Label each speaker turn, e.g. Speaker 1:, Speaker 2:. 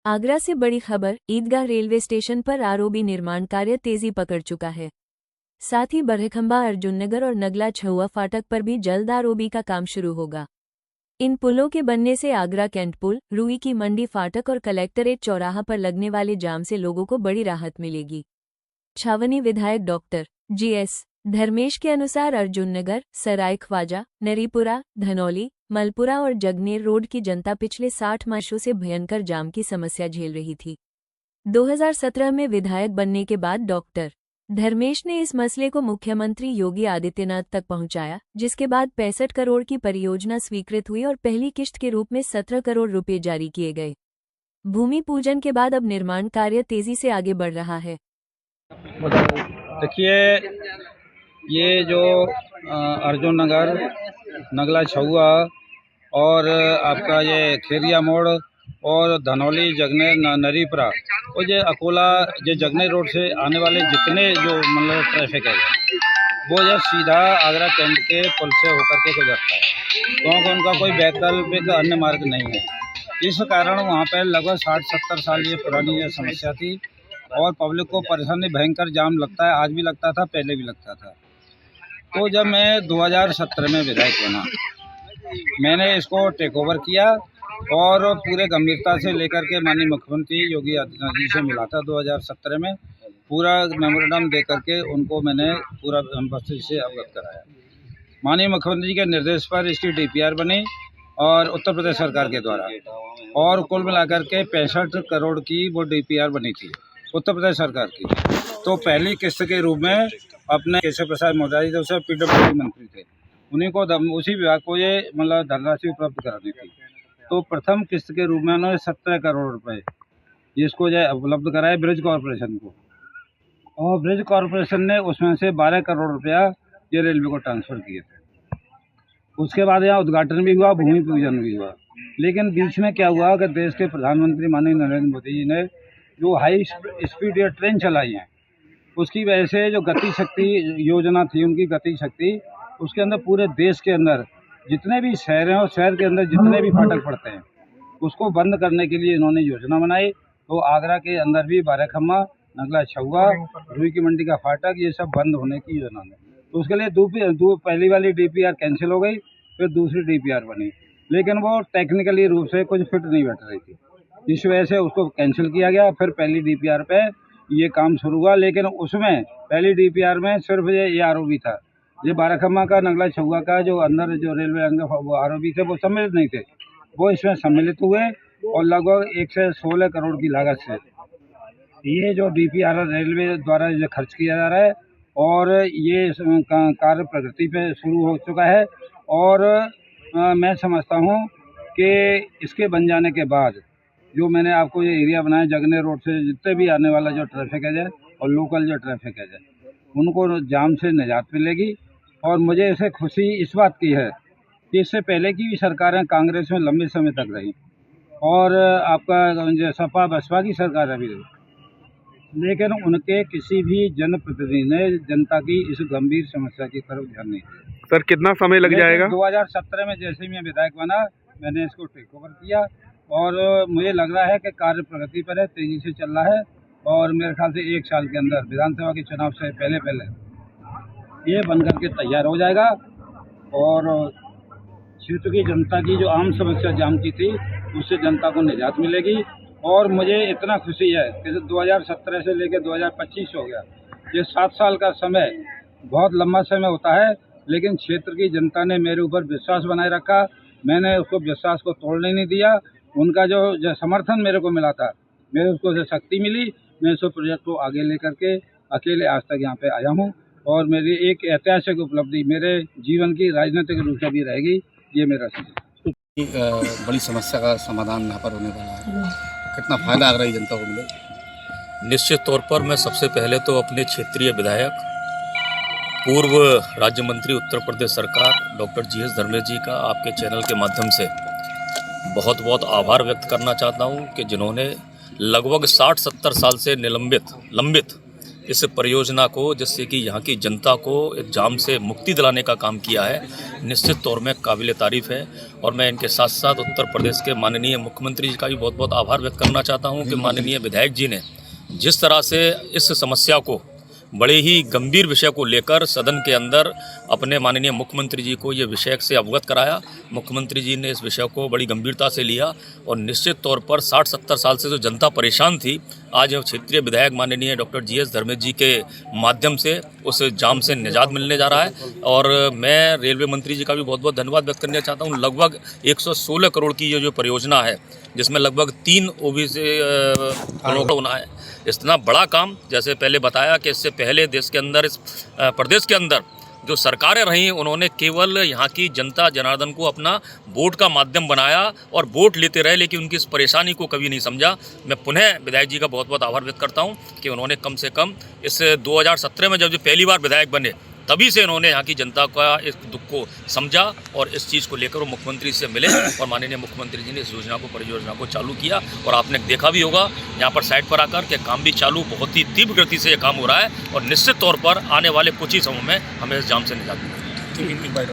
Speaker 1: आगरा से बड़ी खबर, ईदगाह रेलवे स्टेशन पर आरओबी निर्माण कार्य तेजी पकड़ चुका है। साथ ही बरहखंबा, अर्जुननगर और नगला छहुआ फाटक पर भी जल्द आरओबी का काम शुरू होगा। इन पुलों के बनने से आगरा कैंट पुल, रुई की मंडी फाटक और कलेक्टरेट चौराहा पर लगने वाले जाम से लोगों को बड़ी राहत मिलेगी। छावनी विधायक डॉक्टर जीएस धर्मेश के अनुसार अर्जुननगर, सराय ख्वाजा, नरीपुरा, धनौली, मलपुरा और जगनेर रोड की जनता पिछले 60 वर्षों से भयंकर जाम की समस्या झेल रही थी। 2017 में विधायक बनने के बाद डॉक्टर धर्मेश ने इस मसले को मुख्यमंत्री योगी आदित्यनाथ तक पहुंचाया, जिसके बाद 65 करोड़ की परियोजना स्वीकृत हुई और पहली किश्त के रूप में 17 करोड़ रुपए जारी किए गए। भूमि पूजन के बाद अब निर्माण कार्य तेजी से आगे बढ़ रहा है।
Speaker 2: देखिए, ये जो अर्जुन नगर, नगला छहुआ और आपका ये खेरिया मोड़ और धनौली, जगनेर, नरीपुरा और ये अकोला, ये जगनेर रोड से आने वाले जितने जो मतलब ट्रैफिक है वो ये सीधा आगरा कैंट के पुल से होकर के गुजरता है, क्योंकि उनका कोई वैकल्पिक अन्य मार्ग नहीं है। इस कारण वहाँ पर लगभग 60-70 साल ये पुरानी ये समस्या थी और पब्लिक को परेशानी, भयंकर जाम लगता है। आज भी लगता था, पहले भी लगता था। तो जब मैं 2017 में विधायक बना, मैंने इसको टेक ओवर किया और पूरे गंभीरता से लेकर के माननीय मुख्यमंत्री योगी आदित्यनाथ जी से मिला था। 2017 में पूरा मेमोरेंडम दे करके उनको मैंने पूरा उपस्थिति से अवगत कराया। माननीय मुख्यमंत्री के निर्देश पर इसकी डीपीआर बनी और उत्तर प्रदेश सरकार के द्वारा, और कुल मिलाकर के 65 करोड़ की वो डीपीआर बनी थी उत्तर प्रदेश सरकार की। तो पहली किस्त के रूप में अपने केशव प्रसाद मौर्य जो उसे पीडब्ल्यूडी मंत्री थे, उन्हीं को उसी विभाग को ये मतलब धनराशि उपलब्ध करानी थी। तो प्रथम किस्त के रूप में उन्होंने 17 करोड़ रुपए जिसको जो उपलब्ध कराया ब्रिज कॉरपोरेशन को, और ब्रिज कॉरपोरेशन ने उसमें से 12 करोड़ रुपया ये रेलवे को ट्रांसफ़र किए थे। उसके बाद यहाँ उद्घाटन भी हुआ, भूमि पूजन भी हुआ। लेकिन बीच में क्या हुआ कि देश के प्रधानमंत्री माननीय नरेंद्र मोदी जी ने जो हाई स्पीड ट्रेन चलाई है, उसकी वजह से जो गति शक्ति योजना थी, उनकी गति शक्ति, उसके अंदर पूरे देश के अंदर जितने भी शहर हैं और शहर के अंदर जितने भी फाटक पड़ते हैं उसको बंद करने के लिए इन्होंने योजना बनाई। तो आगरा के अंदर भी बरहखंबा, नगला छहुआ, रुई की मंडी का फाटक, ये सब बंद होने की योजना है। तो उसके लिए पहली वाली डीपीआर कैंसिल हो गई, फिर दूसरी डीपीआर बनी, लेकिन वो टेक्निकली रूप से कुछ फिट नहीं बैठ रही थी, इस वजह से उसको कैंसिल किया गया। फिर पहली डीपीआर पे ये काम शुरू हुआ, लेकिन उसमें पहली डीपीआर में सिर्फ ये आरओबी था। ये बरहखंबा का, नगला छहुआ का जो अंदर जो रेलवे अंग वो आरओबी थे, वो सम्मिलित नहीं थे, वो इसमें सम्मिलित हुए और लगभग 116 करोड़ की लागत से ये जो डीपीआर रेलवे द्वारा जो खर्च किया जा रहा है, और ये कार्य प्रगति पे शुरू हो चुका है। और मैं समझता हूँ कि इसके बन जाने के बाद जो मैंने आपको ये एरिया बनाया, जगनेर रोड से जितने भी आने वाला जो ट्रैफिक है और लोकल जो ट्रैफिक है, उनको जाम से निजात मिलेगी। और मुझे इसे खुशी इस बात की है कि इससे पहले की भी सरकारें कांग्रेस में लंबे समय तक रही और आपका सपा बसपा की सरकार अभी रही, लेकिन उनके किसी भी जनप्रतिनिधि ने जनता की इस गंभीर समस्या की तरफ ध्यान नहीं दिया।
Speaker 3: सर, कितना समय लग जाएगा?
Speaker 2: 2017 में जैसे ही मैं विधायक बना, मैंने इसको टेक ओवर किया और मुझे लग रहा है कि कार्य प्रगति पर है, तेजी से चल रहा है। और मेरे ख्याल से 1 साल के अंदर विधानसभा के चुनाव से पहले ये बनकर के तैयार हो जाएगा और क्षेत्र की जनता की जो आम समस्या जाम की थी, उससे जनता को निजात मिलेगी। और मुझे इतना खुशी है कि 2017 से लेकर 2025 हो गया, ये 7 साल का समय बहुत लंबा समय होता है, लेकिन क्षेत्र की जनता ने मेरे ऊपर विश्वास बनाए रखा। मैंने उसको विश्वास को तोड़ने नहीं दिया। उनका जो समर्थन मेरे को मिला था, मेरे उसको से शक्ति मिली। मैं इस प्रोजेक्ट को आगे लेकर के अकेले आज तक यहाँ पे आया हूँ और मेरी एक ऐतिहासिक उपलब्धि मेरे जीवन की राजनीतिक रूप से भी रहेगी। ये मेरा
Speaker 4: बड़ी समस्या का समाधान यहाँ पर होने वाला है। कितना फायदा आगरा की जनता को मिलेगा?
Speaker 5: निश्चित तौर पर मैं सबसे पहले तो अपने क्षेत्रीय विधायक, पूर्व राज्य मंत्री उत्तर प्रदेश सरकार डॉक्टर जीएस धर्मेश जी का आपके चैनल के माध्यम से बहुत बहुत आभार व्यक्त करना चाहता हूं कि जिन्होंने लगभग 60-70 साल से लंबित इस परियोजना को, जिससे कि यहाँ की जनता को एक जाम से मुक्ति दिलाने का काम किया है, निश्चित तौर में काबिल तारीफ़ है। और मैं इनके साथ साथ उत्तर प्रदेश के माननीय मुख्यमंत्री जी का भी बहुत बहुत आभार व्यक्त करना चाहता हूँ कि माननीय विधायक जी ने जिस तरह से इस समस्या को बड़े ही गंभीर विषय को लेकर सदन के अंदर अपने माननीय मुख्यमंत्री जी को ये विषय से अवगत कराया। मुख्यमंत्री जी ने इस विषय को बड़ी गंभीरता से लिया और निश्चित तौर पर 60-70 साल से जो जनता परेशान थी, आज क्षेत्रीय विधायक माननीय डॉक्टर GS धर्मेश जी के माध्यम से उस जाम से निजात मिलने जा रहा है। और मैं रेलवे मंत्री जी का भी बहुत बहुत धन्यवाद व्यक्त करना चाहता हूँ। लगभग 116 करोड़ की ये जो परियोजना है, जिसमें लगभग 3 OBC होना है, इतना बड़ा काम, जैसे पहले बताया कि इससे पहले देश के अंदर, इस प्रदेश के अंदर जो सरकारें रहीं, उन्होंने केवल यहाँ की जनता जनार्दन को अपना वोट का माध्यम बनाया और वोट लेते रहे, लेकिन उनकी इस परेशानी को कभी नहीं समझा। मैं पुनः विधायक जी का बहुत बहुत आभार व्यक्त करता हूँ कि उन्होंने कम से कम इस 2017 में जब जो पहली बार विधायक बने, तभी से इन्होंने यहाँ की जनता का इस दुख को समझा और इस चीज़ को लेकर वो मुख्यमंत्री से मिले और माननीय मुख्यमंत्री जी ने इस योजना को, परियोजना को चालू किया। और आपने देखा भी होगा यहाँ पर साइट पर आकर के काम भी चालू, बहुत ही तीव्र गति से ये काम हो रहा है और निश्चित तौर पर आने वाले कुछ ही समय में हमें इस जाम से निजात मिलेगी।